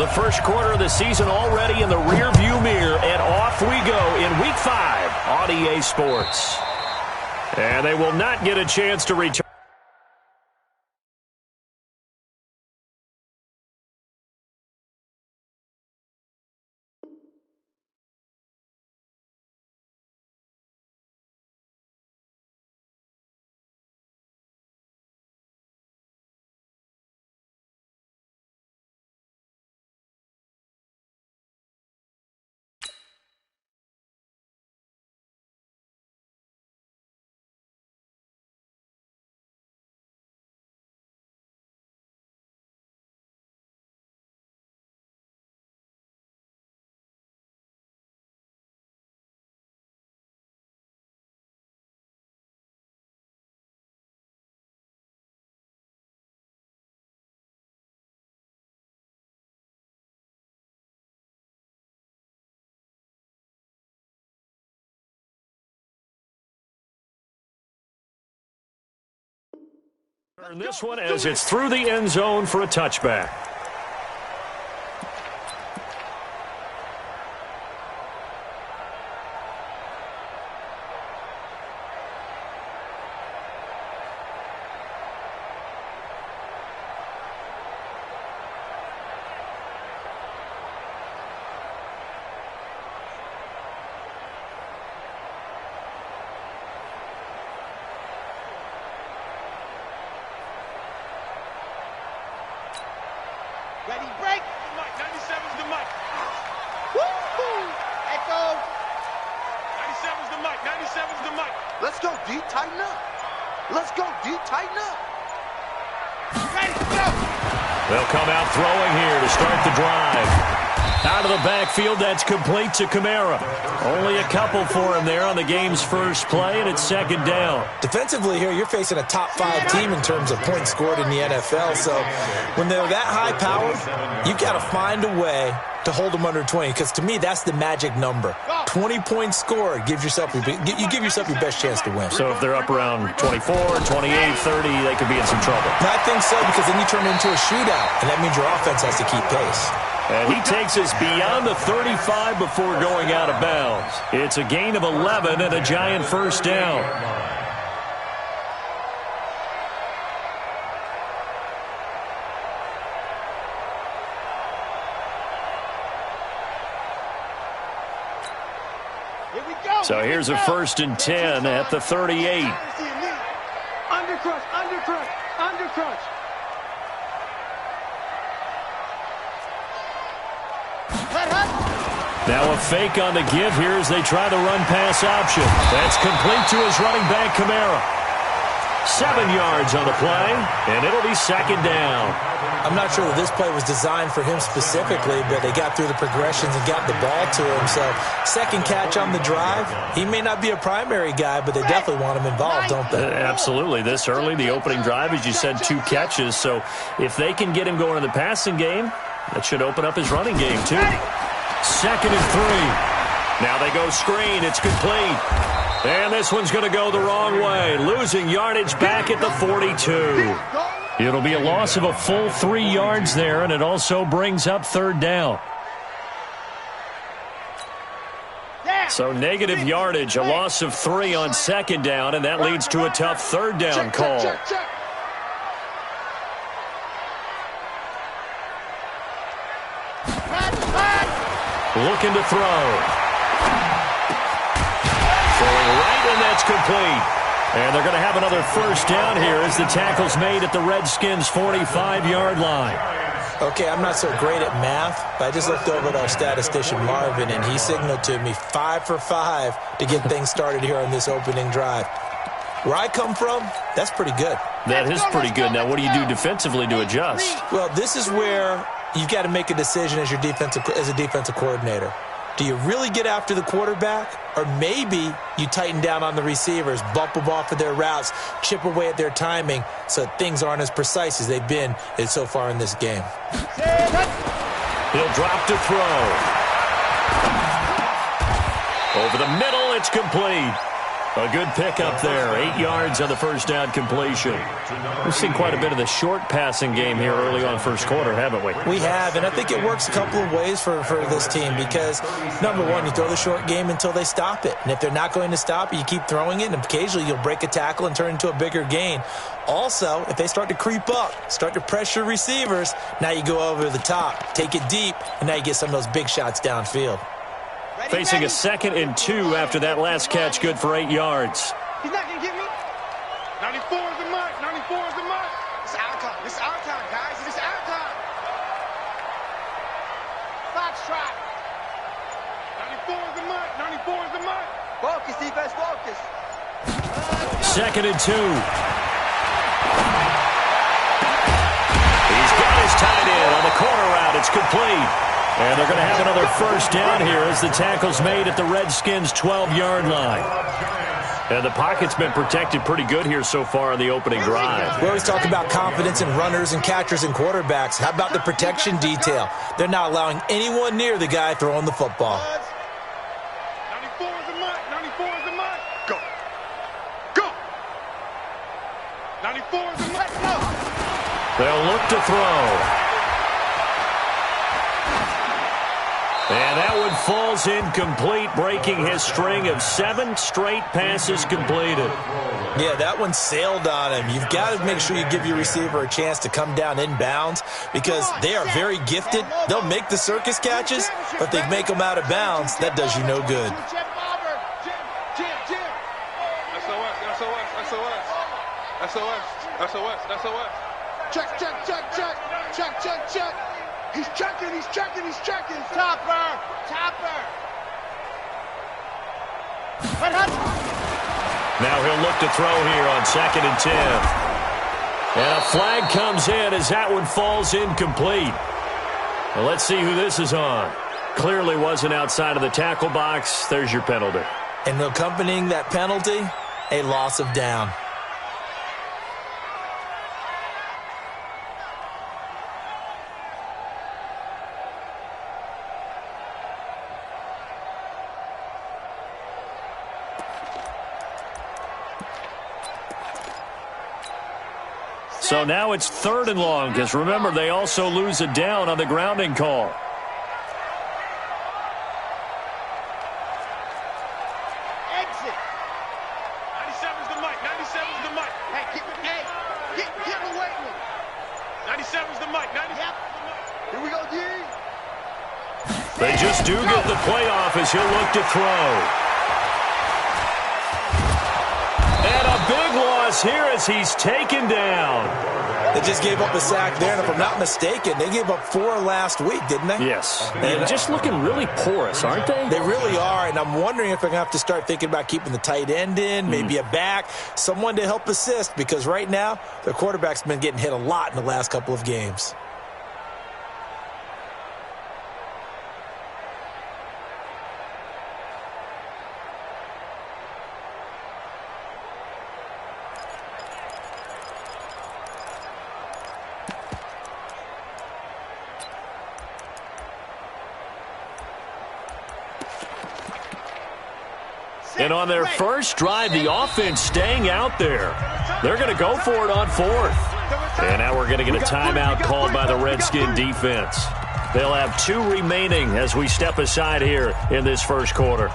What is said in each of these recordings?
The first quarter of the season already in the rearview mirror, and off we go in Week 5 on EA Sports. And they will not get a chance to return. This one as it's through the end zone for a touchback. Ready, break. 97's the mic. Woo-hoo. Echo. 97's the mic. 97's the mic. Let's go, D. Tighten up. Let's go, D. Tighten up. Ready, go. They'll come out throwing here to start the drive. Out of the backfield, that's complete to Kamara. Only a couple for him there on the game's first play, and it's second down. Defensively here, you're facing a top-5 team in terms of points scored in the NFL. So when they're that high-powered, you've got to find a way to hold them under 20, because to me, that's the magic number. 20 points scored, you give yourself your best chance to win. So if they're up around 24, 28, 30, they could be in some trouble. I think so, because then you turn it into a shootout, and that means your offense has to keep pace. And he takes us beyond the 35 before going out of bounds. It's a gain of 11 and a giant first down. So here's a 1st and 10 at the 38. Undercrush, undercrush, undercrush. Now a fake on the give here as they try the run-pass option. That's complete to his running back, Kamara. 7 yards on the play, and it'll be second down. I'm not sure that this play was designed for him specifically, but they got through the progressions and got the ball to him. So second catch on the drive. He may not be a primary guy, but they definitely want him involved, don't they? Absolutely. This early, the opening drive, as you said, 2 catches. So if they can get him going in the passing game, that should open up his running game, too. 2nd and 3. Now they go screen. It's complete. And this one's going to go the wrong way. Losing yardage back at the 42. It'll be a loss of a full 3 yards there, and it also brings up 3rd down. So negative yardage, a loss of 3 on 2nd down, and that leads to a tough 3rd down call. Looking to throw. Throwing right, and that's complete. And they're going to have another 1st down here as the tackle's made at the Redskins' 45-yard line. Okay, I'm not so great at math, but I just looked over at our statistician, Marvin, and he signaled to me 5 for 5 to get things started here on this opening drive. Where I come from, that's pretty good. That is pretty good. Now, what do you do defensively to adjust? Well, this is where you've got to make a decision as a defensive coordinator. Do you really get after the quarterback? Or maybe you tighten down on the receivers, bump them off of their routes, chip away at their timing so things aren't as precise as they've been so far in this game. He'll drop to throw. Over the middle, it's complete. A good pickup there. 8 yards on the first down completion. We've seen quite a bit of the short passing game here early on first quarter, haven't we? We have, and I think it works a couple of ways for this team because, number one, you throw the short game until they stop it. And if they're not going to stop it, you keep throwing it, and occasionally you'll break a tackle and turn into a bigger gain. Also, if they start to creep up, start to pressure receivers, now you go over the top, take it deep, and now you get some of those big shots downfield. Facing a 2nd and 2 after that last catch, good for 8 yards. He's not going to get me. 94 is the mark. 94 is the mark. It's our time. It's our time, guys. It's our time. Foxtrot. 94 is the mark. 94 is the mark. Focus, defense, focus. 2nd and 2. He's got his tight end on the corner route. It's complete. And they're going to have another first down here as the tackle's made at the Redskins' 12-yard line. And the pocket's been protected pretty good here so far in the opening drive. We always talk about confidence in runners and catchers and quarterbacks. How about the protection detail? They're not allowing anyone near the guy throwing the football. 94 is the mark. 94 is the mark. Go. Go. 94 is the mark. Go. They'll look to throw. And that one falls incomplete, breaking his string of 7 straight passes completed. Yeah, that one sailed on him. You've got to make sure you give your receiver a chance to come down inbounds because they are very gifted. They'll make the circus catches, but if they make them out of bounds, that does you no good. SOS. Check. He's checking. Topper. Now he'll look to throw here on 2nd and 10. And a flag comes in as that one falls incomplete. Well, let's see who this is on. Clearly wasn't outside of the tackle box. There's your penalty. And accompanying that penalty, a loss of down. So now it's 3rd and long because, remember, they also lose a down on the grounding call. Exit. 97's the mic. 97's the mic. Hey, get away with it. 97's the mic. 97's the mic. Here we go, D. They just do get the playoff as he'll look to throw. And a big loss here as he's taken down. They just gave up a sack there, and if I'm not mistaken, they gave up 4 last week, didn't they? Yes. And just looking really porous, aren't they? They really are, and I'm wondering if they're going to have to start thinking about keeping the tight end in, maybe a back, someone to help assist, because right now, their quarterback's been getting hit a lot in the last couple of games. And on their first drive, the offense staying out there. They're going to go for it on 4th. And now we're going to get a timeout called by the Redskin defense. They'll have 2 remaining as we step aside here in this first quarter.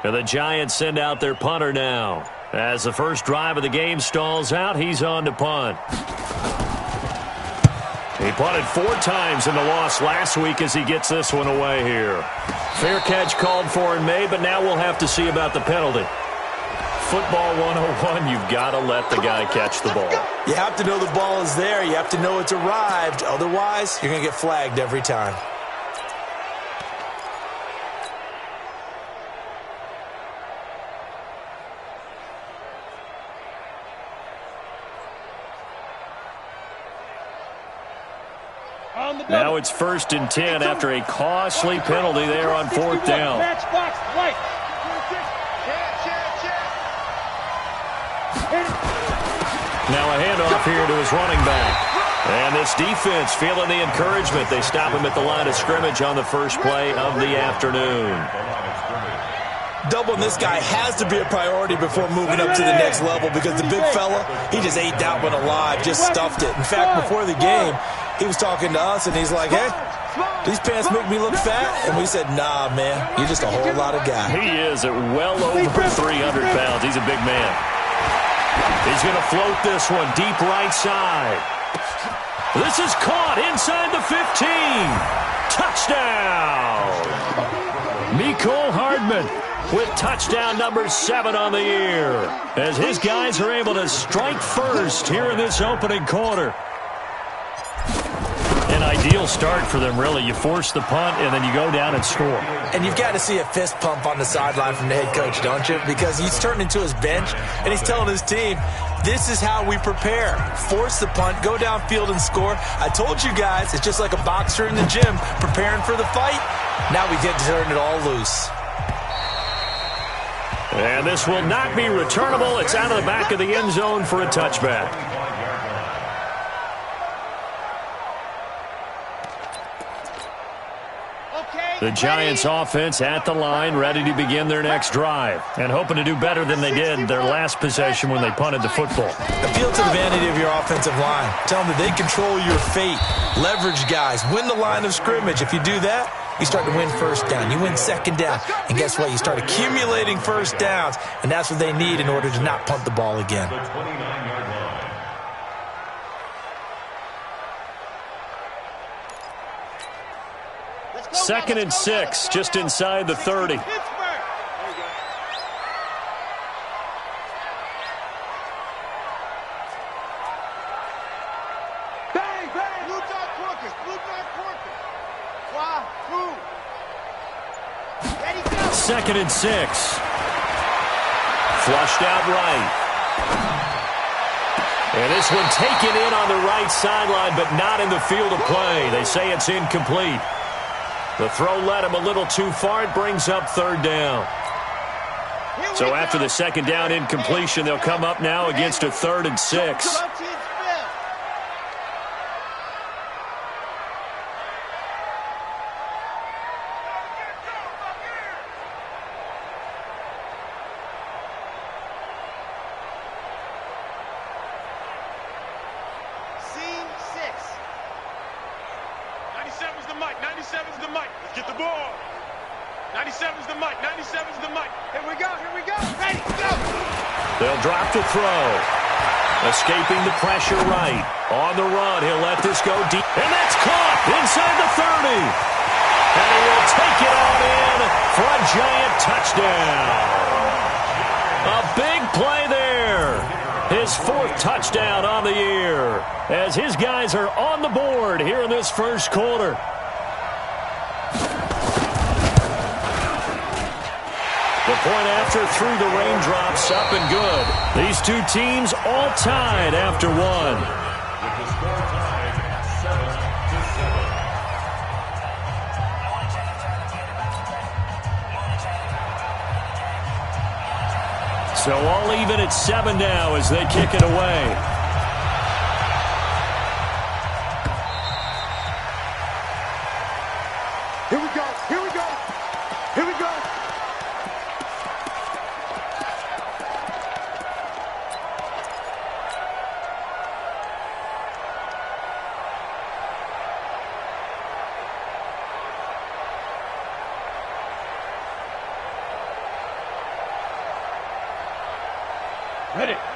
And the Giants send out their punter now. As the first drive of the game stalls out, he's on to punt. He punted 4 times in the loss last week as he gets this one away here. Fair catch called for and made, but now we'll have to see about the penalty. Football 101, you've got to let the guy catch the ball. You have to know the ball is there. You have to know it's arrived. Otherwise, you're going to get flagged every time. Now it's 1st and 10 after a costly penalty there on 4th down. Now a handoff here to his running back. And this defense feeling the encouragement. They stop him at the line of scrimmage on the first play of the afternoon. Doubling this guy has to be a priority before moving up to the next level because the big fella, he just ate that one alive, just stuffed it. In fact, before the game, he was talking to us, and he's like, hey, these pants make me look fat? And we said, nah, man, you're just a whole lot of guy. He is at well over 300 pounds. He's a big man. He's going to float this one deep right side. This is caught inside the 15. Touchdown! Mecole Hardman with touchdown number 7 on the year, as his guys are able to strike first here in this opening quarter. An ideal start for them, really. You force the punt, and then you go down and score. And you've got to see a fist pump on the sideline from the head coach, don't you? Because he's turning to his bench, and he's telling his team, this is how we prepare. Force the punt, go downfield and score. I told you guys, it's just like a boxer in the gym preparing for the fight. Now we get to turn it all loose. And this will not be returnable. It's out of the back of the end zone for a touchback. The Giants offense at the line, ready to begin their next drive, and hoping to do better than they did their last possession when they punted the football. Appeal to the vanity of your offensive line. Tell them that they control your fate. Leverage guys. Win the line of scrimmage. If you do that, you start to win first down. You win second down. And guess what? You start accumulating first downs, and that's what they need in order to not punt the ball again. Second and 6, just inside the 30. Bang, bang! Blue dot Corkers, blue dot Corkers. 1, 2. Ready, go! Second and 6. Flushed out right. And this one taken in on the right sideline, but not in the field of play. They say it's incomplete. The throw led him a little too far. It brings up 3rd down. So after the second down incompletion, they'll come up now against a 3rd and 6. They'll drop the throw. Escaping the pressure right. On the run, he'll let this go deep. And that's caught inside the 30. And he will take it on in for a giant touchdown. A big play there. His 4th touchdown on the year, as his guys are on the board here in this first quarter. The point after through the raindrops, up and good. These two teams all tied after 1. So all even at 7 now as they kick it away. Here we go. Here we go. Here we go.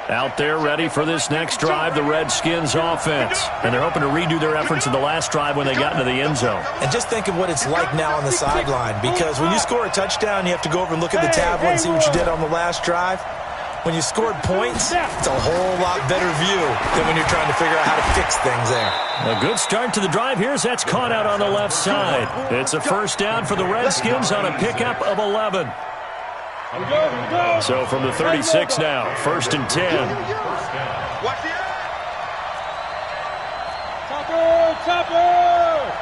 Out there ready for this next drive, the Redskins offense. And they're hoping to redo their efforts in the last drive when they got into the end zone. And just think of what it's like now on the sideline, because when you score a touchdown, you have to go over and look at the tablet and see what you did on the last drive. When you scored points, it's a whole lot better view than when you're trying to figure out how to fix things there. A good start to the drive here as that's caught out on the left side. It's a first down for the Redskins on a pickup of 11. So from the 36 now, 1st and 10. Watch the Chopper!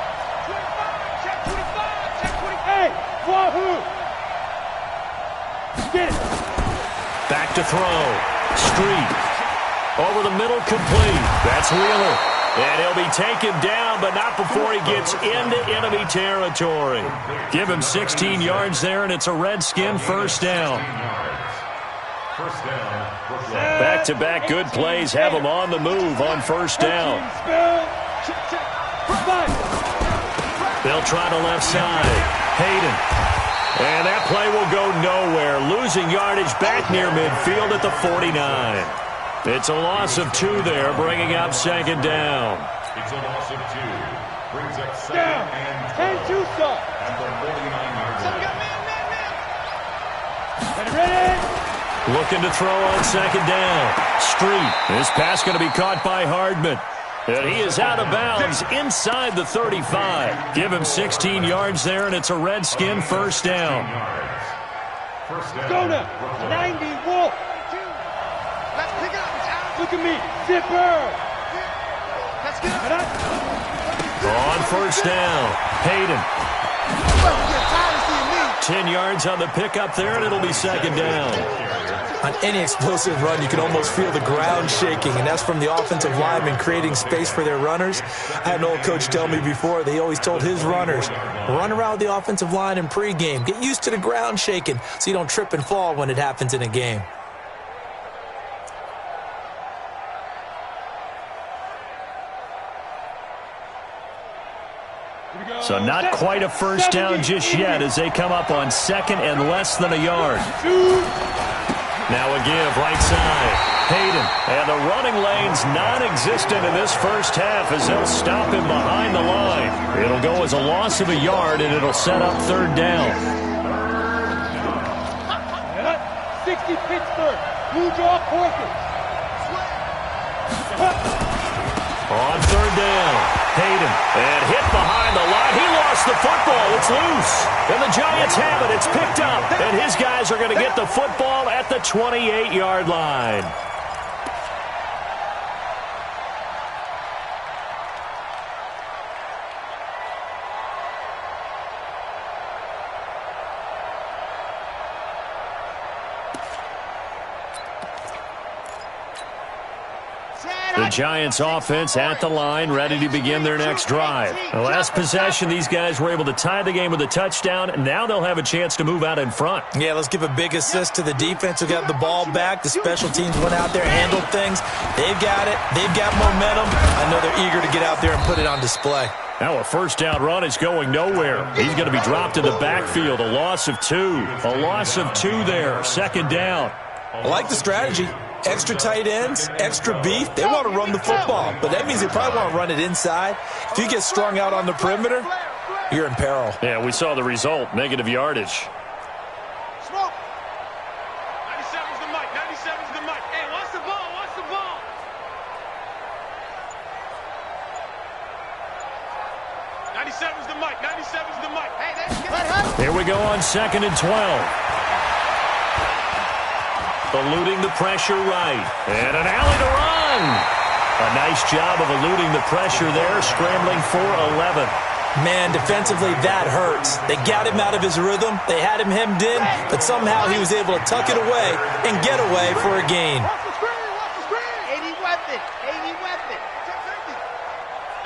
Wahoo! Get it. Back to throw. Street. Over the middle, complete. That's Wheeler. And he'll be taken down, but not before he gets into enemy territory. Give him 16 yards there, and it's a Redskin first down. Back-to-back good plays have him on the move on first down. They'll try the left side. Hayden. And that play will go nowhere. Losing yardage back near midfield at the 49. It's a loss of 2 there, bringing up second down. It's a loss of 2. Brings up second and 10-2 stop. at the 49-yard line. Ready? Looking to throw on second down. Street. This pass going to be caught by Hardman. And he is out of bounds inside the 35. Give him 16 yards there, and it's a Redskin first down. Go now. 90 Wolf. Let's pick it up. Look at me. Zipper. Let's get it. On first down. Hayden. I'm tired of seeing me. 10 yards on the pickup there, and it'll be second down. On any explosive run, you can almost feel the ground shaking, and that's from the offensive linemen creating space for their runners. I had an old coach tell me before, they always told his runners, run around the offensive line in pregame. Get used to the ground shaking so you don't trip and fall when it happens in a game. So not quite a first down just yet as they come up on second and less than a yard. Now a give, right side. Hayden. And the running lane's non-existent in this first half as they'll stop him behind the line. It'll go as a loss of a yard, and it'll set up third down. 60 Pittsburgh. Blue jaw Corkins. On third down, Hayden. And hit behind the line. He lost the football. It's loose. And the Giants have it. It's picked up. And his guys are going to get the football at the 28-yard line. The Giants offense at the line, ready to begin their next drive. The last possession, these guys were able to tie the game with a touchdown, and now they'll have a chance to move out in front. Yeah, let's give a big assist to the defense who got the ball back. The special teams went out there, handled things. They've got it. They've got momentum. I know they're eager to get out there and put it on display. Now a first down run is going nowhere. He's going to be dropped in the backfield. A loss of 2. A loss of 2 there. Second down. I like the strategy. Extra tight ends, extra beef. They want to run the football, but that means they probably want to run it inside. If you get strung out on the perimeter, you're in peril. Yeah, we saw the result. Negative yardage. Smoke. 97's the mic. 97's the mic. Hey, watch the ball. Watch the ball. 97's the mic. 97's the mic. Hey, that's Here we go on second and 12. Eluding the pressure right. And an alley to run. A nice job of eluding the pressure there, scrambling for 11. Man, defensively, that hurts. They got him out of his rhythm. They had him hemmed in, but somehow he was able to tuck it away and get away for a gain. 80 weapon. 80 weapon.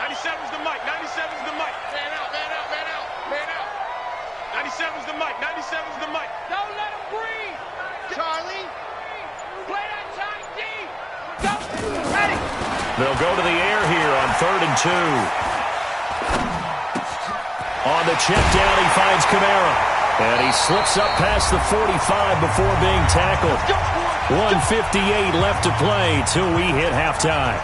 97's the mic. 97's the mic. Man out, man out, man out, man out. 97's the mic. 97's the mic. Don't let him breathe. Charlie. Play that tight D. Go. Ready. They'll go to the air here on 3rd and 2. On the check down, he finds Kamara. And he slips up past the 45 before being tackled. 1:58 left to play till we hit halftime.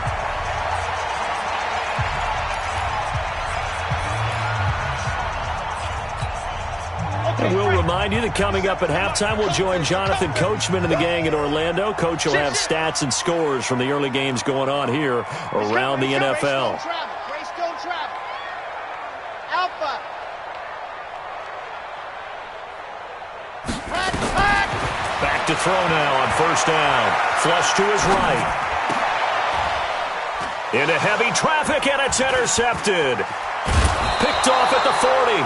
And we'll remind you that coming up at halftime, we'll join Jonathan Coachman and the gang in Orlando. Coach will have stats and scores from the early games going on here around the NFL. Greystone travel. Alpha. Back to throw now on first down. Flush to his right. Into heavy traffic, and it's intercepted. Picked off at the 40.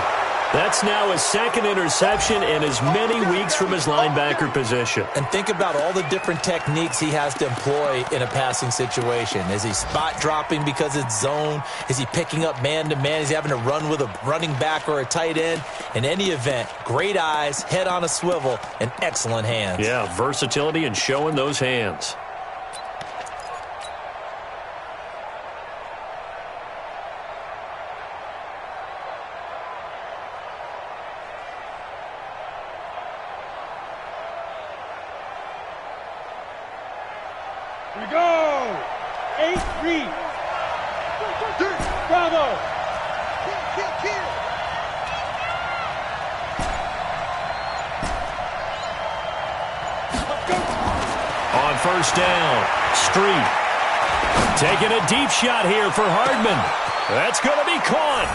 That's now his second interception in as many weeks from his linebacker position. And think about all the different techniques he has to employ in a passing situation. Is he spot dropping because it's zone? Is he picking up man-to-man? Is he having to run with a running back or a tight end? In any event, great eyes, head on a swivel, and excellent hands. Yeah, versatility and showing those hands. Here we go. 8 read. Bravo. Kill. On first down, Street. Taking a deep shot here for Hardman. That's going to be caught.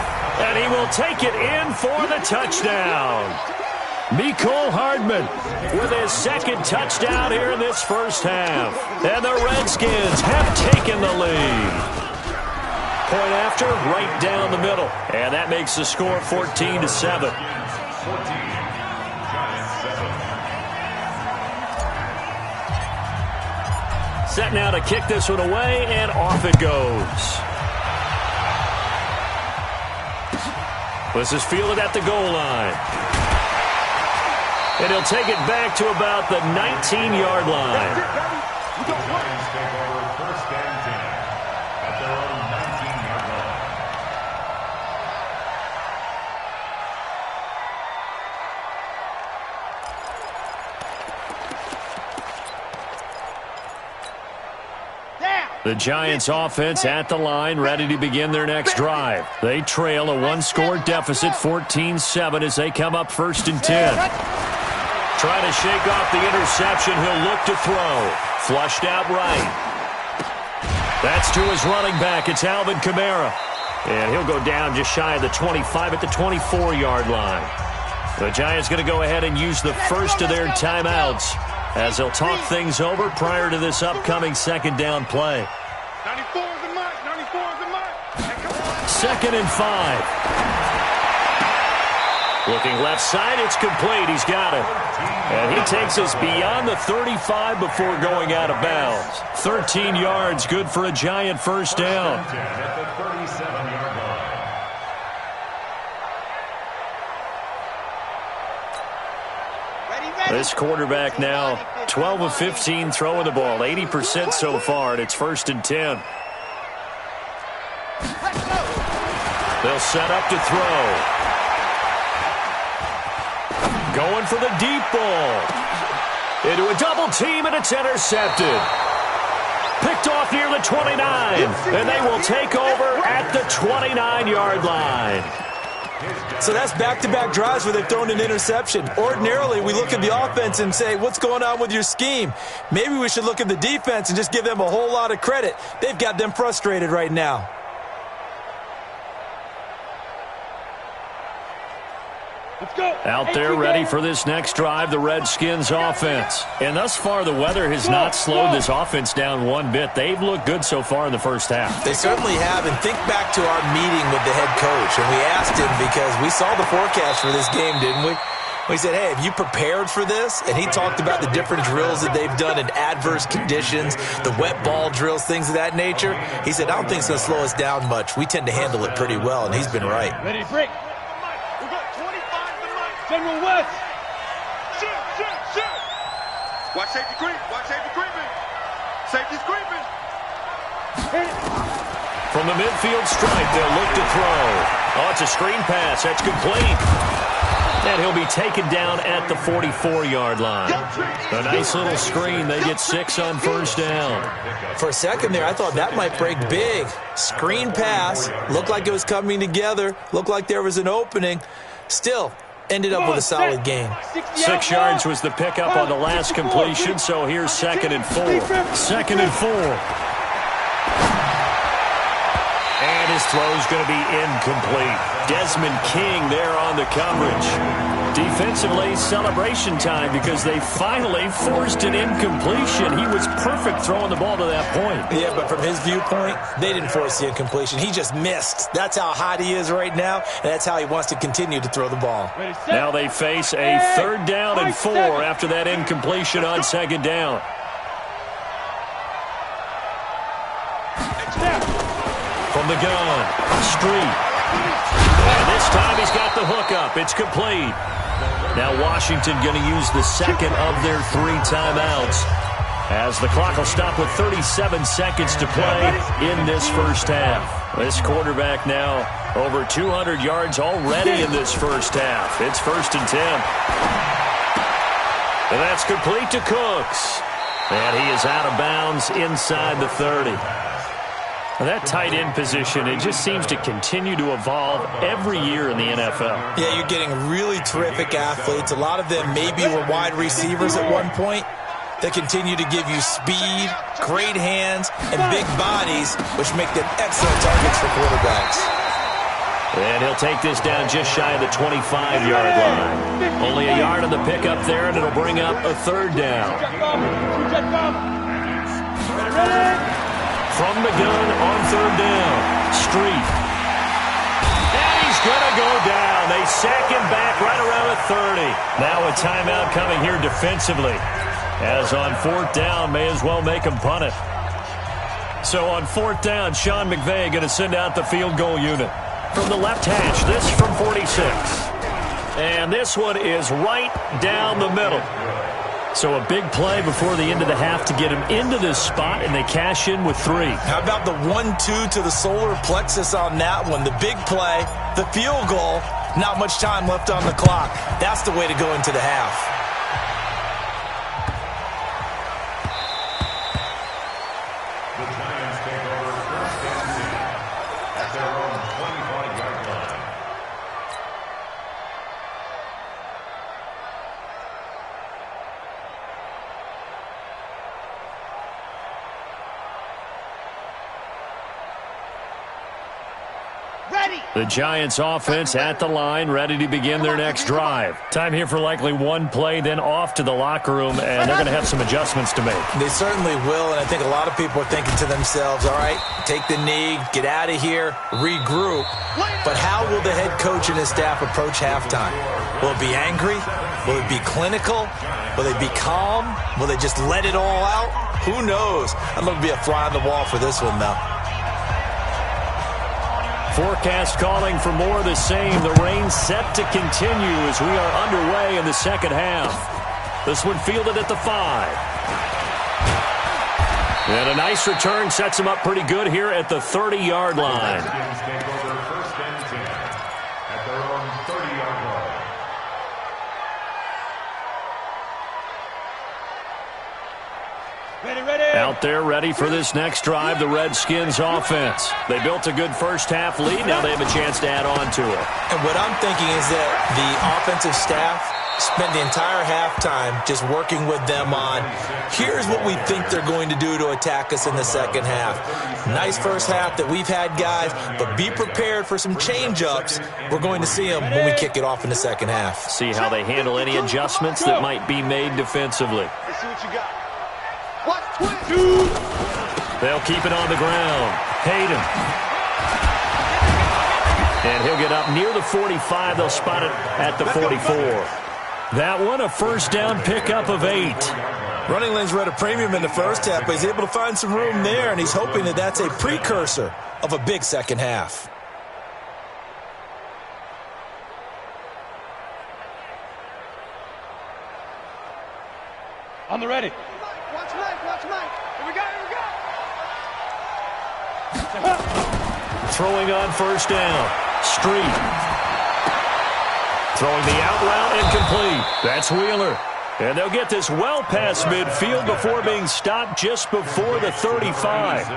And he will take it in for the touchdown. Mecole Hardman with his second touchdown here in this first half. And the Redskins have taken the lead. Point after, right down the middle. And that makes the score 14-7. 14. Set now to kick this one away, and off it goes. This is fielded at the goal line. And he'll take it back to about the 19-yard line. The Giants take over first and 10 at their own 19-yard line. The Giants offense at the line, ready to begin their next drive. They trail a one-score deficit, 14-7, as they come up first and 10. Trying to shake off the interception. He'll look to throw. Flushed out right. That's to his running back. It's Alvin Kamara. And he'll go down just shy of the 25 at the 24-yard line. The Giants going to go ahead and use the first of their timeouts as they'll talk things over prior to this upcoming second down play. 94 is the mark. 94 is the mark. Hey, come on. 2nd and 5. Looking left side, it's complete. He's got it. And he takes us beyond the 35 before going out of bounds. 13 yards, good for a Giant first down. At the 37-yard line. This quarterback now 12 of 15 throwing the ball, 80% so far, and it's 1st and 10. They'll set up to throw. Going for the deep ball. Into a double team, and it's intercepted. Picked off near the 29, and they will take over at the 29-yard line. So that's back-to-back drives where they've thrown an interception. Ordinarily, we look at the offense and say, what's going on with your scheme? Maybe we should look at the defense and just give them a whole lot of credit. They've got them frustrated right now. Let's go. Out there ready for this next drive, the Redskins offense. And thus far, the weather has not slowed this offense down one bit. They've looked good so far in the first half. They certainly have. And think back to our meeting with the head coach. And we asked him because we saw the forecast for this game, didn't we? We said, hey, have you prepared for this? And he talked about the different drills that they've done in adverse conditions, the wet ball drills, things of that nature. He said, I don't think it's going to slow us down much. We tend to handle it pretty well, and he's been right. Ready to break. We got 25 to Mike. General West. Shoot. Watch safety creep. Watch safety creeping. Safety's creeping. Hit it. From the midfield stripe, they'll look to throw. Oh, it's a screen pass. That's complete. And he'll be taken down at the 44-yard line. A nice little screen. They get 6 on first down. For a second there, I thought that might break big. Screen pass. Looked like it was coming together. Looked like there was an opening. Still, ended up with a solid gain. 6 yards was the pickup on the last completion, so here's 2nd and 4. 2nd and 4. And his throw's going to be incomplete. Desmond King there on the coverage. Defensively, celebration time because they finally forced an incompletion. He was perfect throwing the ball to that point. Yeah, but from his viewpoint, they didn't force the incompletion. He just missed. That's how hot he is right now, and that's how he wants to continue to throw the ball. Now they face a 3rd down and 4 after that incompletion on 2nd down. From the gun, Street. And this time he's got the hook up. It's complete. Now Washington going to use the 2nd of their 3 timeouts as the clock will stop with 37 seconds to play in this first half. This quarterback now over 200 yards already in this first half. It's 1st and 10. And that's complete to Cooks. And he is out of bounds inside the 30. That tight end position, it just seems to continue to evolve every year in the NFL. Yeah, you're getting really terrific athletes. A lot of them maybe were wide receivers at one point. They continue to give you speed, great hands, and big bodies, which make them excellent targets for quarterbacks. And he'll take this down just shy of the 25-yard line. Only a yard on the pickup there, and it'll bring up a 3rd down. From the gun on 3rd down, Street. And he's going to go down. They sack him back right around the 30. Now a timeout coming here defensively. As on 4th down, may as well make him punt it. So on 4th down, Sean McVay going to send out the field goal unit. From the left hash, this from 46. And this one is right down the middle. So a big play before the end of the half to get him into this spot, and they cash in with 3. How about the 1-2 to the solar plexus on that one? The big play, the field goal, not much time left on the clock. That's the way to go into the half. The Giants take over 1st and 10 at their own 25-yard line. The Giants offense at the line, ready to begin their next drive. Time here for likely one play, then off to the locker room, and they're going to have some adjustments to make. They certainly will, and I think a lot of people are thinking to themselves, all right, take the knee, get out of here, regroup. But how will the head coach and his staff approach halftime? Will it be angry? Will it be clinical? Will they be calm? Will they just let it all out? Who knows? I'd love to be a fly on the wall for this one, though. Forecast calling for more of the same. The rain set to continue as we are underway in the 2nd half. This one fielded at the 5. And a nice return sets him up pretty good here at the 30-yard line. Redskins take over 1st and 10 at their own 30-yard line. Out there ready for this next drive, the Redskins offense. They built a good first half lead. Now they have a chance to add on to it. And what I'm thinking is that the offensive staff spent the entire halftime just working with them on, here's what we think they're going to do to attack us in the 2nd half. Nice first half that we've had, guys, but be prepared for some change-ups. We're going to see them when we kick it off in the 2nd half. See how they handle any adjustments that might be made defensively. Let's see what you got. Watch twist. They'll keep it on the ground. Hayden. And he'll get up near the 45. They'll spot it at the 44. That one, a 1st down pickup of 8. Running lanes were at a premium in the first half, but he's able to find some room there, and he's hoping that that's a precursor of a big 2nd half. On the ready. Watch Mike, watch Mike. Here we go, here we go. Throwing on 1st down. Street. Throwing the out route incomplete. That's Wheeler. And they'll get this well past midfield before being stopped just before the 35.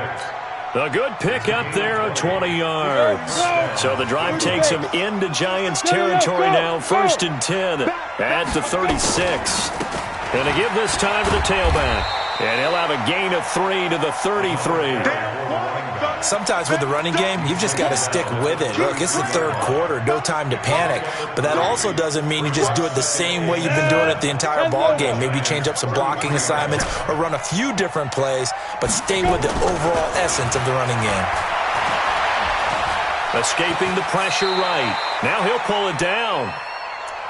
A good pick up there of 20 yards. So the drive takes him into Giants territory now. 1st and 10 at the 36. And to give this time to the tailback. And he'll have a gain of 3 to the 33. Sometimes with the running game, you've just got to stick with it. Look, it's the third quarter, no time to panic. But that also doesn't mean you just do it the same way you've been doing it the entire ball game. Maybe change up some blocking assignments or run a few different plays, but stay with the overall essence of the running game. Escaping the pressure right. Now he'll pull it down.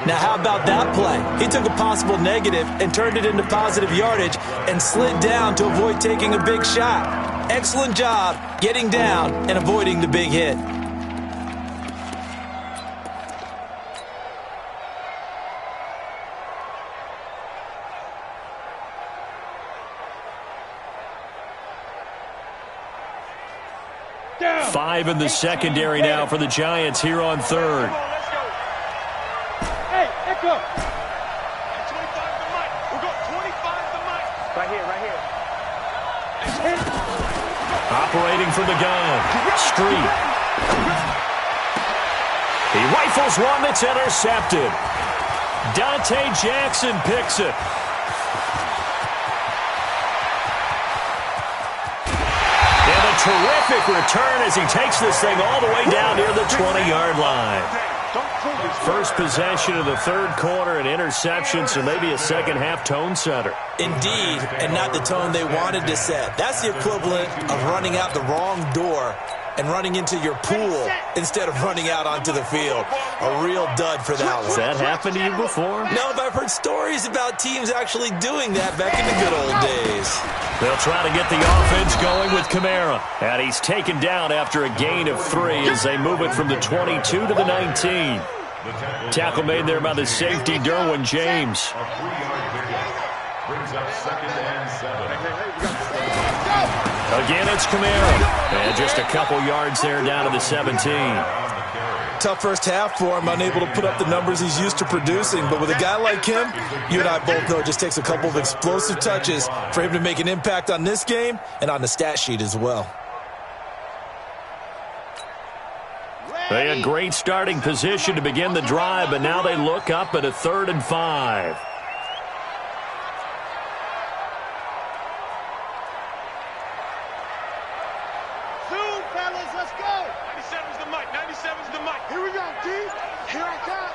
Now, how about that play? He took a possible negative and turned it into positive yardage and slid down to avoid taking a big shot. Excellent job getting down and avoiding the big hit. Down. 5 in the secondary now for the Giants here on third. Hey, echo. 25 the mic. We'll go 25 the mic. Right here. Operating from the gun. Street. He rifles one that's intercepted. Dante Jackson picks it. And a terrific return as he takes this thing all the way down near the 20-yard line. First possession of the third quarter, an interception, so maybe a second-half tone setter. Indeed, and not the tone they wanted to set. That's the equivalent of running out the wrong door and running into your pool instead of running out onto the field. A real dud for that one. Has that happened to you before? No, but I've heard stories about teams actually doing that back in the good old days. They'll try to get the offense going with Kamara. And he's taken down after a gain of 3 as they move it from the 22 to the 19. Tackle made there by the safety, Derwin James. Brings up 2nd and 7. Again, it's Kamara. And just a couple yards there down to the 17. Tough first half for him, unable to put up the numbers he's used to producing. But with a guy like him, you and I both know it just takes a couple of explosive touches for him to make an impact on this game and on the stat sheet as well. They had great starting position to begin the drive, but now they look up at a 3rd and 5. Soon, fellas, let's go. 97's the mic. 97's the mic. Here we go, D. Here I come.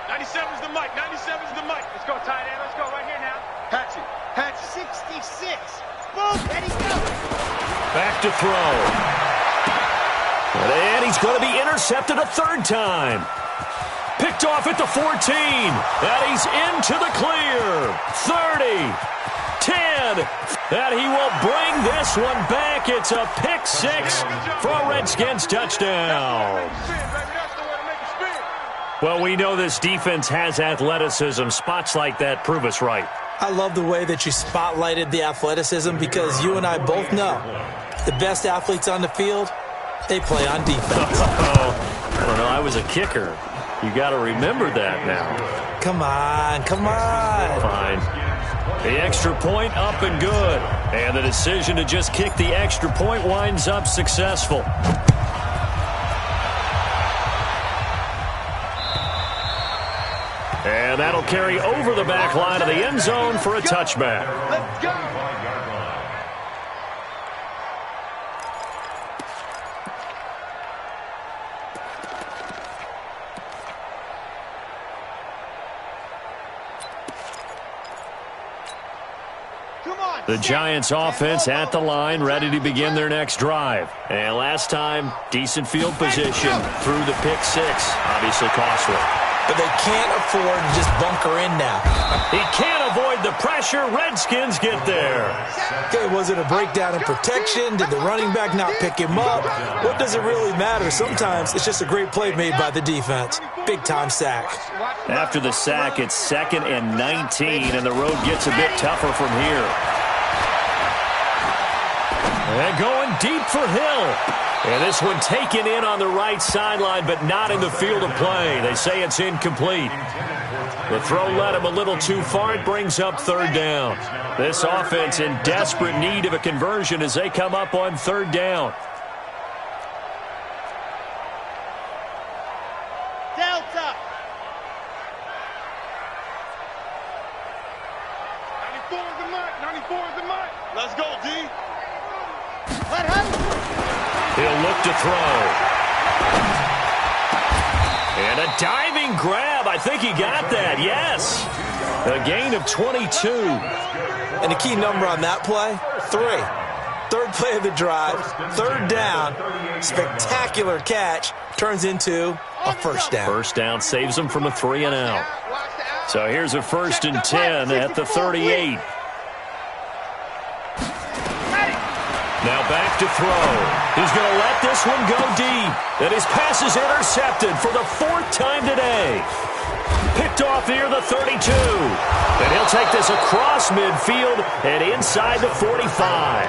97's the mic. 97's the mic. Let's go, tight end. Let's go right here now. Hatchet. 66. Boom. Ready, go. Back to throw. And he's going to be intercepted a 3rd time. Picked off at the 14. And he's into the clear. 30. 10. And he will bring this one back. It's a pick 6 for a Redskins touchdown. Well, we know this defense has athleticism. Spots like that prove us right. I love the way that you spotlighted the athleticism because you and I both know the best athletes on the field, they play on defense. I don't know. I was a kicker. You got to remember that now. Come on. Fine. The extra point up and good. And the decision to just kick the extra point winds up successful. And that'll carry over the back line of the end zone for a touchback. Let's go. The Giants offense at the line, ready to begin their next drive. And last time, decent field position through the pick 6. Obviously costly. But they can't afford to just bunker in now. He can't avoid the pressure. Redskins get there. Okay, was it a breakdown in protection? Did the running back not pick him up? What does it really matter? Sometimes it's just a great play made by the defense. Big-time sack. After the sack, it's 2nd and 19, and the road gets a bit tougher from here. And going deep for Hill. And this one taken in on the right sideline, but not in the field of play. They say it's incomplete. The throw led him a little too far. It brings up 3rd down. This offense in desperate need of a conversion as they come up on 3rd down. Delta. 94 is the mic. 94 is the mic. Let's go, D. He'll look to throw. And a diving grab. I think he got that. Yes. A gain of 22. And the key number on that play, 3. Third play of the drive, third down, spectacular catch, turns into a first down. First down saves him from a 3 and out. So here's a 1st and 10 at the 38. Now back to throw. He's going to let this one go deep. And his pass is intercepted for the 4th time today. Picked off near the 32. And he'll take this across midfield and inside the 45.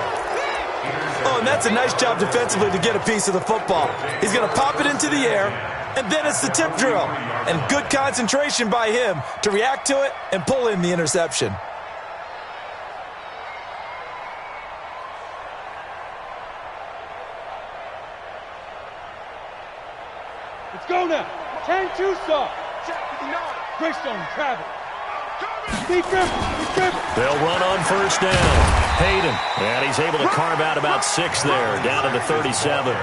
Oh, and that's a nice job defensively to get a piece of the football. He's going to pop it into the air, and then it's the tip drill. And good concentration by him to react to it and pull in the interception. Let's go now. 10-2 stop. Greystone, travel. They'll run on first down. Hayden, and he's able to carve out about 6 there, down to the 37.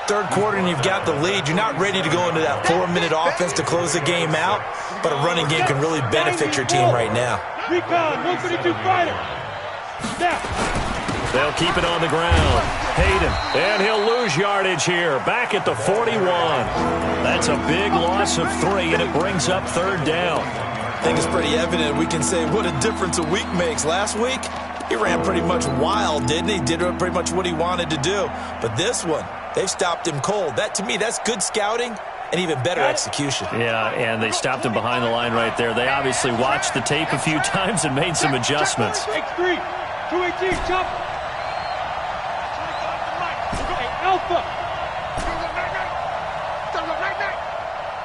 Third quarter and you've got the lead. You're not ready to go into that 4-minute offense to close the game out, but a running game can really benefit your team right now. Recon, 132 fighter. Snap. They'll keep it on the ground. Hayden, and he'll lose yardage here, back at the 41. That's a big loss of 3, and it brings up 3rd down. I think it's pretty evident we can say what a difference a week makes. Last week, he ran pretty much wild, didn't he? Did pretty much what he wanted to do. But this one, they've stopped him cold. That, to me, that's good scouting and even better execution. Yeah, and they stopped him behind the line right there. They obviously watched the tape a few times and made some adjustments. X3, 218, chop. Alpha.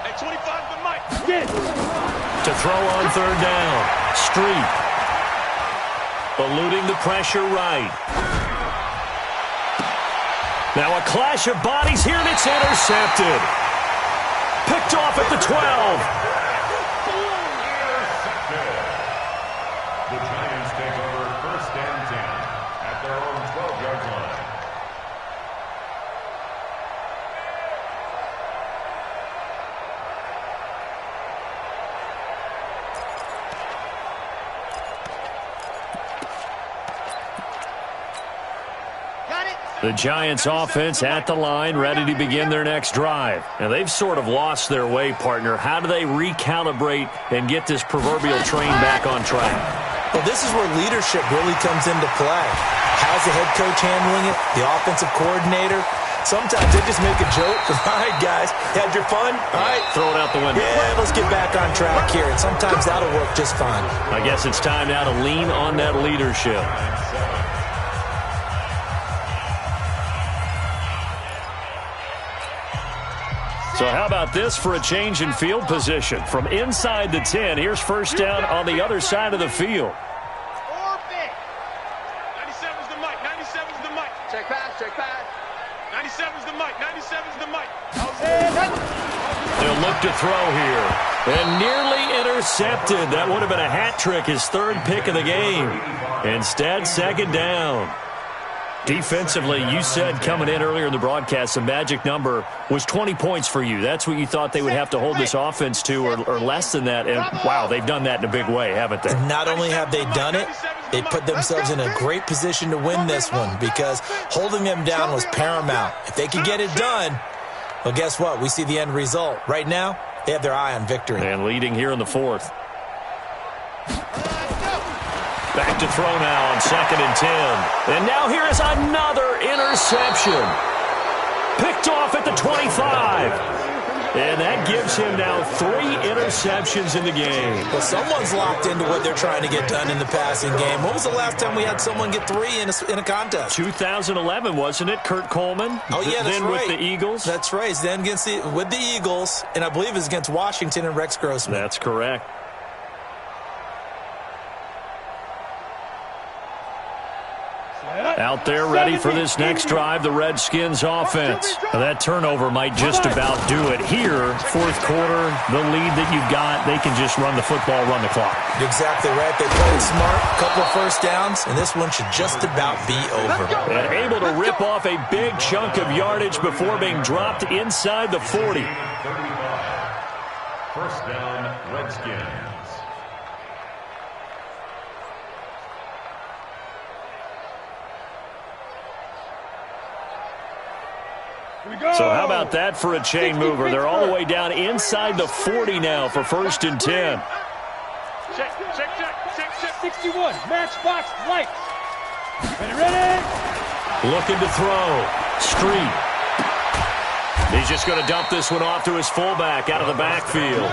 Hey, 25 to Mike. Get. To throw on 3rd down. Street. Eluding the pressure right. Now a clash of bodies here, and it's intercepted. Picked off at the 12. The Giants take over 1st and 10 at their own 12-yard line. The Giants offense at the line, ready to begin their next drive. And they've sort of lost their way, partner. How do they recalibrate and get this proverbial train back on track? Well, this is where leadership really comes into play. How's the head coach handling it? The offensive coordinator? Sometimes they just make a joke. All right, guys, had your fun? All right. Throw it out the window. Yeah, let's get back on track here. And sometimes that'll work just fine. I guess it's time now to lean on that leadership. So how about this for a change in field position? From inside the 10, here's 1st down on the other side of the field. 97's the mic, 97's the mic. Check pass, check pass. 97's the mic, 97's the mic. They'll look to throw here. And nearly intercepted. That would have been a hat trick, his 3rd pick of the game. Instead, 2nd down. Defensively, you said coming in earlier in the broadcast, the magic number was 20 points for you. That's what you thought they would have to hold this offense to, or less than that. And, wow, they've done that in a big way, haven't they? And not only have they done it, they put themselves in a great position to win this one because holding them down was paramount. If they could get it done, well, guess what? We see the end result. Right now, they have their eye on victory. And leading here in the 4th. Back to throw now on 2nd and 10. And now here is another interception. Picked off at the 25. And that gives him now 3 interceptions in the game. Well, someone's locked into what they're trying to get done in the passing game. When was the last time we had someone get 3 in a contest? 2011, wasn't it? Kurt Coleman? Oh, yeah, that's then right. with the Eagles? That's right. Then with the Eagles, and I believe it was against Washington and Rex Grossman. That's correct. Out there ready for this next drive, the Redskins offense. Now, that turnover might just about do it here. Fourth quarter, the lead that you've got, they can just run the football, run the clock. You're exactly right. They played smart, couple of first downs, and this one should just about be over. And able to rip off a big chunk of yardage before being dropped inside the 40. 35. First down, Redskins. So how about that for a chain mover? They're all the way down inside the 40 now for 1st and 10. Check. 61, matchbox lights. Ready? Looking to throw. Street. He's just going to dump this one off to his fullback out of the backfield.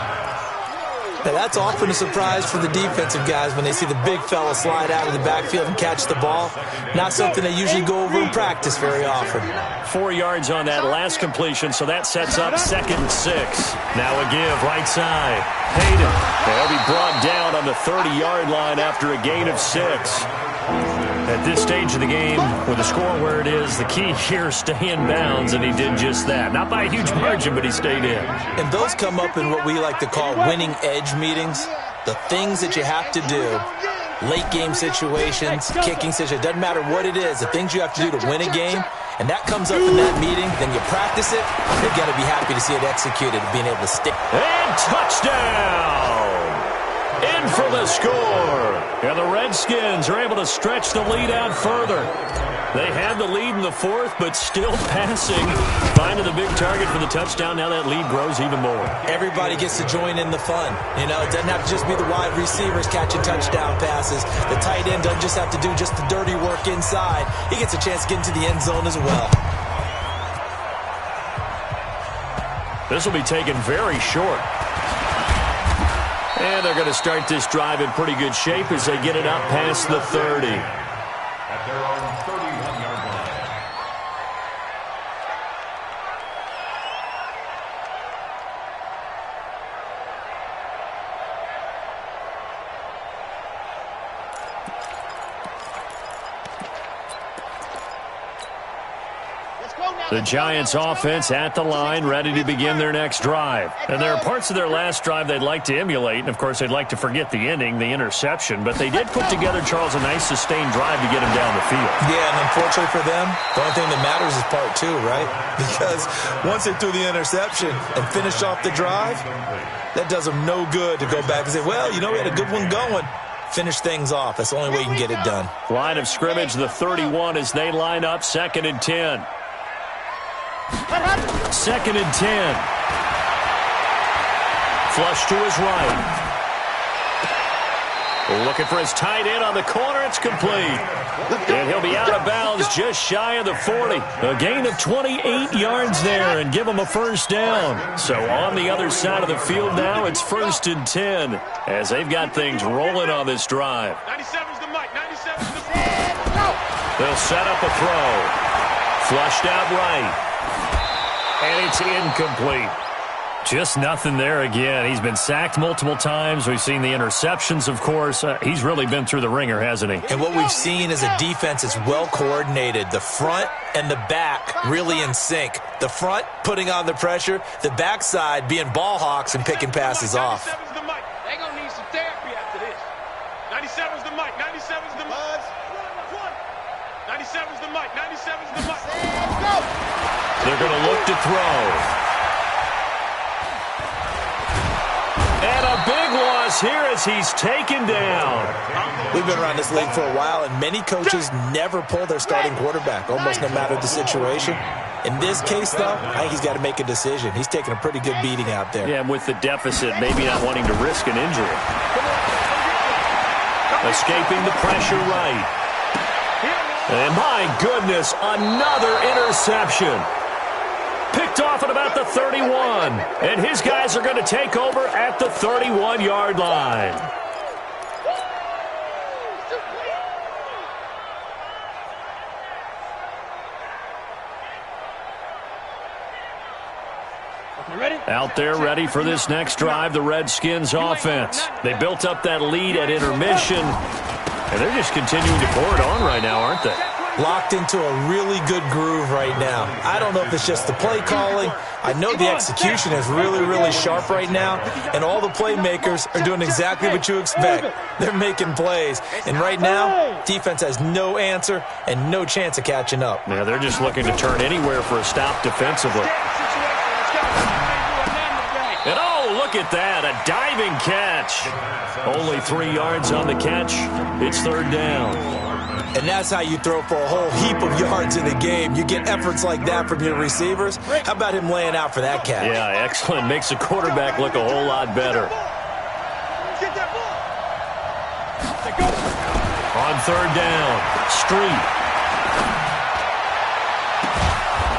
Now, that's often a surprise for the defensive guys when they see the big fella slide out of the backfield and catch the ball. Not something they usually go over in practice very often. 4 yards on that last completion, so that sets up 2nd and 6. Now a give, right side. Hayden. They'll be brought down on the 30-yard line after a gain of 6. At this stage of the game, with the score where it is, the key here, stay in bounds, and he did just that. Not by a huge margin, but he stayed in. And those come up in what we like to call winning edge meetings. The things that you have to do, late game situations, kicking situations, doesn't matter what it is, the things you have to do to win a game, and that comes up in that meeting, then you practice it, they've got to be happy to see it executed, being able to stick. And touchdown! In for the score. And the Redskins are able to stretch the lead out further. They had the lead in the 4th, but still passing. Finding the big target for the touchdown. Now that lead grows even more. Everybody gets to join in the fun. You know, it doesn't have to just be the wide receivers catching touchdown passes. The tight end doesn't just have to do just the dirty work inside. He gets a chance to get into the end zone as well. This will be taken very short. And they're going to start this drive in pretty good shape as they get it up past the 30. At their own 31-yard line. The Giants offense at the line, ready to begin their next drive. And there are parts of their last drive they'd like to emulate, and of course they'd like to forget the ending, the interception, but they did put together, Charles, a nice sustained drive to get him down the field. Yeah, and unfortunately for them, the only thing that matters is part 2, right? Because once they threw the interception and finished off the drive, that does them no good to go back and say, well, you know, we had a good one going. Finish things off. That's the only way you can get it done. Line of scrimmage, the 31 as they line up, 2nd and 10. 2nd and 10. Flush to his right. Looking for his tight end on the corner. It's complete. And he'll be out of bounds just shy of the 40. A gain of 28 yards there and give him a first down. So on the other side of the field now, it's 1st and 10 as they've got things rolling on this drive. 97's the mic. 97's the They'll set up a throw. Flushed out right. And it's incomplete. Just nothing there again. He's been sacked multiple times. We've seen the interceptions, of course. He's really been through the ringer, hasn't he? And what we've seen is a defense that's well coordinated. The front and the back really in sync. The front putting on the pressure. The backside being ball hawks and picking passes off. 97's the mic. They're going to need some therapy after this. 97's the mic. 97's the mic. 97's the mic. 97's the mic. Let's go. They're going to look to throw. And a big loss here as he's taken down. We've been around this league for a while, and many coaches never pull their starting quarterback, almost no matter the situation. In this case, though, I think he's got to make a decision. He's taking a pretty good beating out there. Yeah, and with the deficit, maybe not wanting to risk an injury. Escaping the pressure right. And my goodness, another interception. Picked off at about the 31. And his guys are going to take over at the 31-yard line. Out there ready for this next drive, the Redskins offense. They built up that lead at intermission, and they're just continuing to pour it on right now, aren't they? locked into a really good groove right now. I don't know if it's just the play calling. I know the execution is really, really sharp right now, and all the playmakers are doing exactly what you expect. They're making plays, and right now, defense has no answer and no chance of catching up. Yeah, they're just looking to turn anywhere for a stop defensively. And oh, look at that, a diving catch. Only 3 yards on the catch. It's third down. And that's how you throw for a whole heap of yards in a game. You get efforts like that from your receivers. How about him laying out for that catch? Yeah, excellent. Makes the quarterback look a whole lot better. On third down, Street.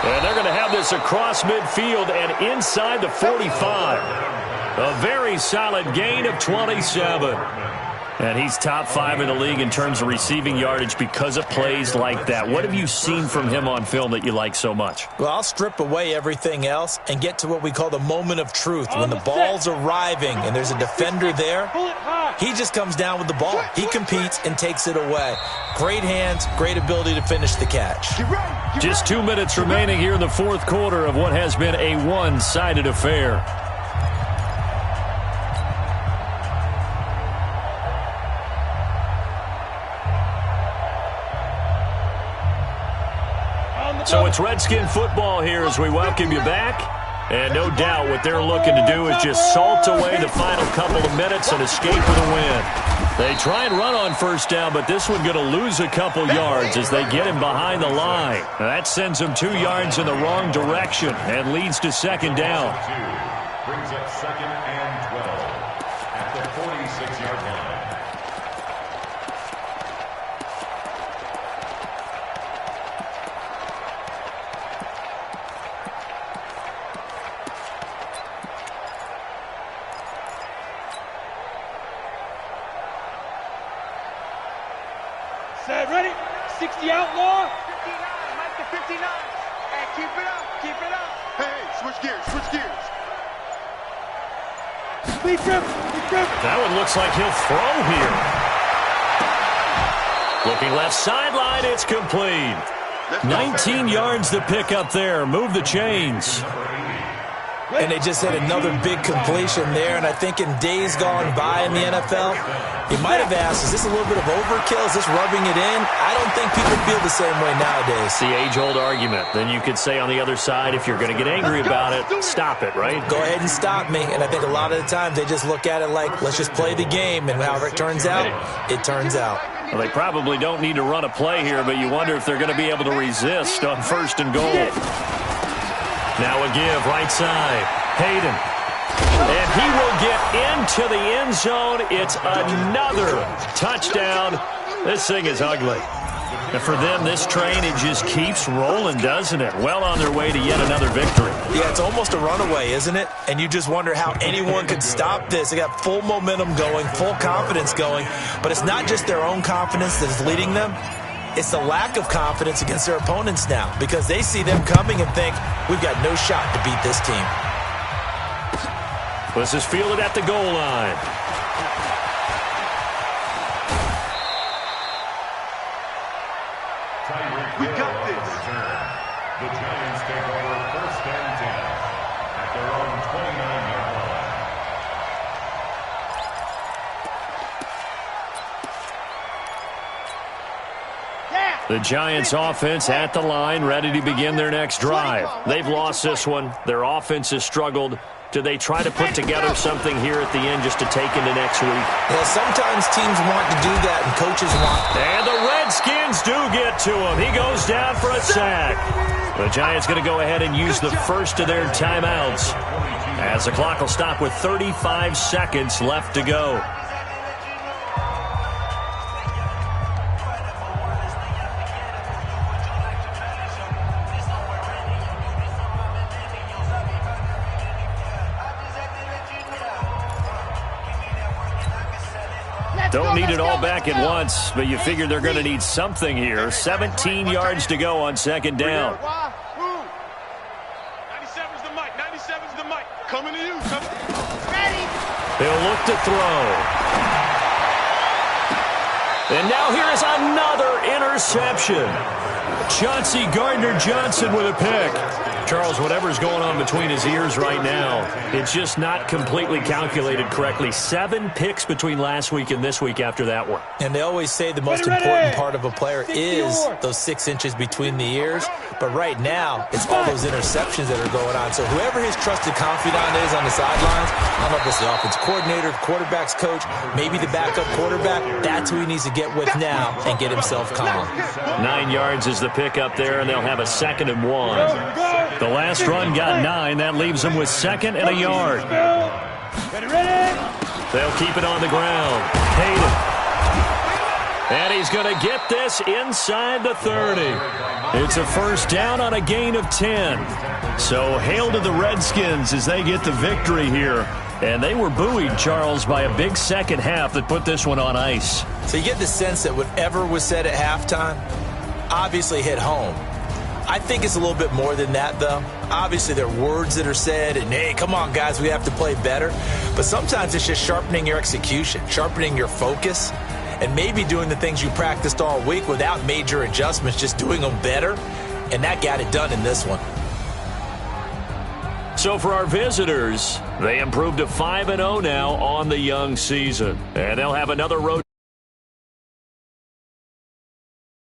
And they're going to have this across midfield and inside the 45. A very solid gain of 27. And he's top 5 in the league in terms of receiving yardage because of plays like that. What have you seen from him on film that you like so much? Well, I'll strip away everything else and get to what we call the moment of truth. When the ball's arriving and there's a defender there, he just comes down with the ball. He competes and takes it away. Great hands, great ability to finish the catch. Just 2 minutes remaining here in the fourth quarter of what has been a one-sided affair. So it's Redskin football here as we welcome you back. And no doubt what they're looking to do is just salt away the final couple of minutes and escape with a win. They try and run on first down, but this one going to lose a couple yards as they get him behind the line. Now that sends him 2 yards in the wrong direction and leads to second down. Brings up second and 12 at the 46-yard line. Ready? 60 outlaw. 59, Mike to 59. Hey, keep it up, keep it up. Hey, switch gears, switch gears. Lead grip, lead grip. That one looks like he'll throw here. Looking left sideline, it's complete. 19 yards to pick up there. Move the chains. And they just hit another big completion there. And I think in days gone by in the NFL, you might have asked, is this a little bit of overkill? Is this rubbing it in? I don't think people feel the same way nowadays. The age-old argument. Then you could say on the other side, if you're going to get angry about it, stop it, right? Go ahead and stop me. And I think a lot of the times they just look at it like, let's just play the game. And however it turns out, it turns out. Well, they probably don't need to run a play here, but you wonder if they're going to be able to resist on first and goal. Now a give, right side. Hayden. And he will get into the end zone. It's another touchdown. This thing is ugly. And for them, this train, it just keeps rolling, doesn't it? Well on their way to yet another victory. Yeah, it's almost a runaway, isn't it? And you just wonder how anyone could stop this. They got full momentum going, full confidence going. But it's not just their own confidence that is leading them. It's the lack of confidence against their opponents now because they see them coming and think, we've got no shot to beat this team. This is fielded at the goal line. We got this. The Giants take over first and 10 at their own 29-yard line. The Giants offense at the line, ready to begin their next drive. They've lost this one. Their offense has struggled. Do they try to put together something here at the end just to take into next week? Yeah, sometimes teams want to do that and coaches want. And the Redskins do get to him. He goes down for a sack. The Giants going to go ahead and use the first of their timeouts as the clock will stop with 35 seconds left to go. Don't need it all back at once, but you figure they're going to need something here. 17 yards to go on second down. 97's the mic. 97's the mic. Coming to you. Ready. They'll look to throw. And now here is another interception. Chauncey Gardner-Johnson with a pick. Charles, whatever's going on between his ears right now, it's just not completely calculated correctly. 7 picks between last week and this week after that one. And they always say the most important part of a player is those 6 inches between the ears. But right now, it's all those interceptions that are going on. So whoever his trusted confidant is on the sidelines, I don't know if it's the offense coordinator, the quarterback's coach, maybe the backup quarterback, that's who he needs to get with now and get himself calm. 9 yards is the pick up there, and they'll have a 2nd and 1. The last run got 9. That leaves them with 2nd and a yard. They'll keep it on the ground. Hayden. And he's going to get this inside the 30. It's a first down on a gain of 10. So hail to the Redskins as they get the victory here. And they were buoyed, Charles, by a big second half that put this one on ice. So you get the sense that whatever was said at halftime obviously hit home. I think it's a little bit more than that, though. Obviously, there are words that are said, and, hey, come on, guys, we have to play better. But sometimes it's just sharpening your execution, sharpening your focus, and maybe doing the things you practiced all week without major adjustments, just doing them better. And that got it done in this one. So for our visitors, they improved to 5-0 now on the young season. And they'll have another road.